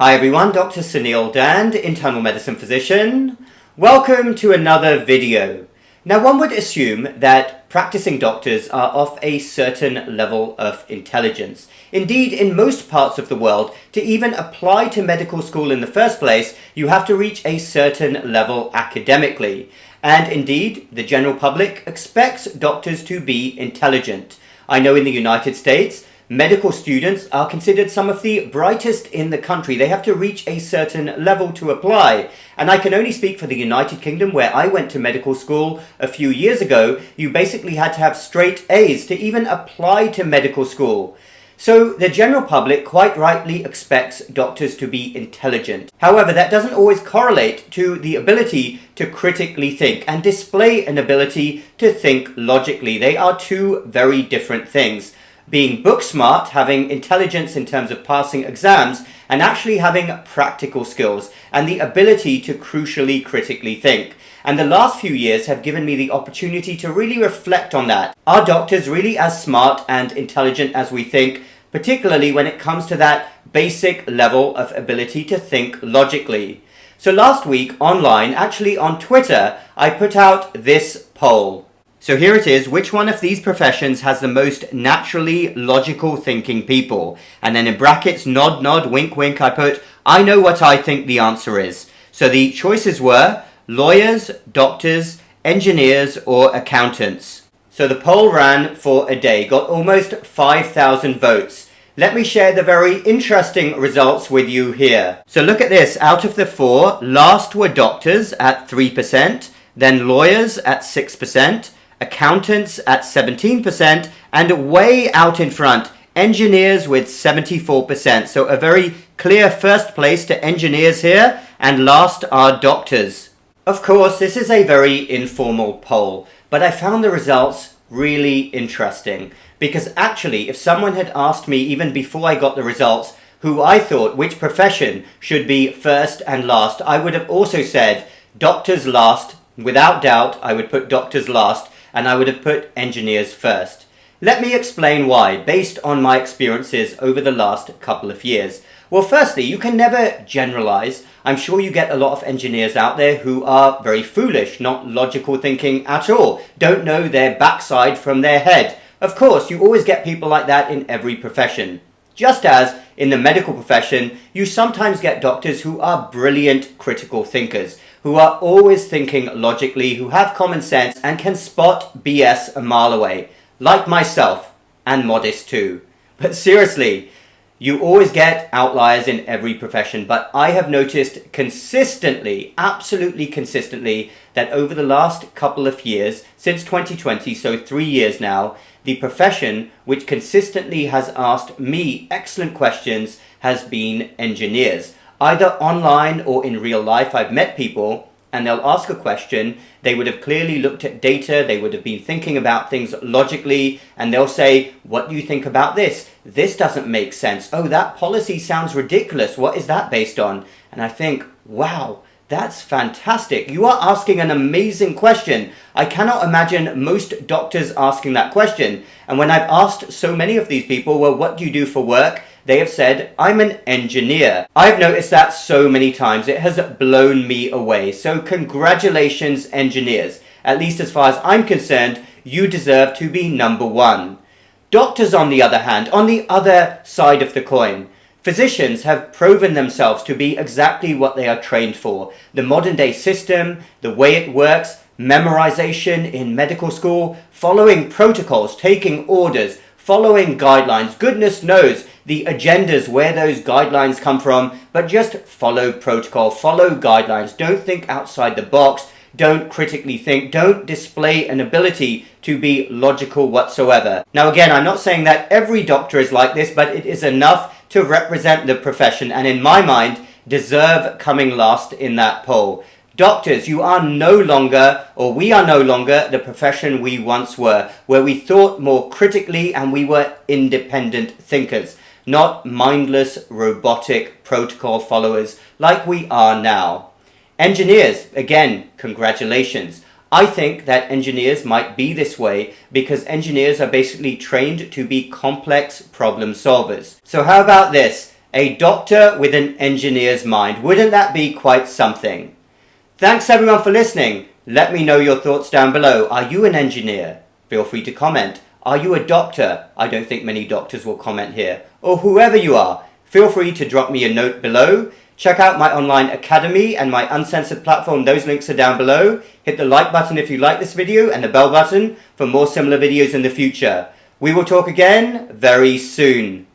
Hi everyone, Dr. Suneel Dhand, internal medicine physician. Welcome to another video. Now one would assume that practicing doctors are of a certain level of intelligence. Indeed, in most parts of the world, to even apply to medical school in the first place, you have to reach a certain level academically. And indeed, the general public expects doctors to be intelligent. I know in the United States, medical students are considered some of the brightest in the country. They have to reach a certain level to apply. And I can only speak for the United Kingdom, where I went to medical school a few years ago. You basically had to have straight A's to even apply to medical school. So the general public quite rightly expects doctors to be intelligent. However, that doesn't always correlate to the ability to critically think and display an ability to think logically. They are two very different things. Being book smart, having intelligence in terms of passing exams, and actually having practical skills and the ability to crucially critically think. And the last few years have given me the opportunity to really reflect on that. Are doctors really as smart and intelligent as we think, particularly when it comes to that basic level of ability to think logically? So last week online, actually on Twitter, I put out this poll. So here it is, which one of these professions has the most naturally logical thinking people? And then in brackets, nod, nod, wink, wink, I put, I know what I think the answer is. So the choices were lawyers, doctors, engineers, or accountants. So the poll ran for a day, got almost 5,000 votes. Let me share the very interesting results with you here. So look at this, out of the four, last were doctors at 3%, then lawyers at 6%, accountants at 17%, and way out in front, engineers with 74%. So a very clear first place to engineers here, and last are doctors. Of course, this is a very informal poll, but I found the results really interesting, because actually, if someone had asked me even before I got the results, who I thought which profession should be first and last, I would have also said doctors last. Without doubt, I would put doctors last, and I would have put engineers first. Let me explain why, based on my experiences over the last couple of years. Well, firstly, you can never generalize. I'm sure you get a lot of engineers out there who are very foolish, not logical thinking at all, don't know their backside from their head. Of course, you always get people like that in every profession. Just as in the medical profession, you sometimes get doctors who are brilliant critical thinkers, who are always thinking logically, who have common sense and can spot BS a mile away, like myself, and modest too. But seriously, you always get outliers in every profession, but I have noticed consistently, absolutely consistently, that over the last couple of years, since 2020, so 3 years now, the profession which consistently has asked me excellent questions has been engineers. Either online or in real life, I've met people and they'll ask a question, they would have clearly looked at data, they would have been thinking about things logically, and they'll say, what do you think about this? This doesn't make sense. Oh, that policy sounds ridiculous. What is that based on? And I think, wow, that's fantastic. You are asking an amazing question. I cannot imagine most doctors asking that question. And when I've asked so many of these people, well, what do you do for work? They have said, I'm an engineer. I've noticed that so many times. It has blown me away. So congratulations, engineers. At least as far as I'm concerned, you deserve to be number one. Doctors, on the other hand, on the other side of the coin, physicians have proven themselves to be exactly what they are trained for. The modern day system, the way it works, memorization in medical school, following protocols, taking orders, following guidelines. Goodness knows the agendas where those guidelines come from, but just follow protocol, follow guidelines. Don't think outside the box. Don't critically think. Don't display an ability to be logical whatsoever. Now again, I'm not saying that every doctor is like this, but it is enough to represent the profession and in my mind deserve coming last in that poll. Doctors, you are no longer, or we are no longer, the profession we once were, where we thought more critically and we were independent thinkers, not mindless, robotic protocol followers like we are now. Engineers, again, congratulations. I think that engineers might be this way because engineers are basically trained to be complex problem solvers. So how about this? A doctor with an engineer's mind. Wouldn't that be quite something? Thanks everyone for listening. Let me know your thoughts down below. Are you an engineer? Feel free to comment. Are you a doctor? I don't think many doctors will comment here. Or whoever you are, feel free to drop me a note below. Check out my online academy and my Uncensored platform. Those links are down below. Hit the like button if you like this video and the bell button for more similar videos in the future. We will talk again very soon.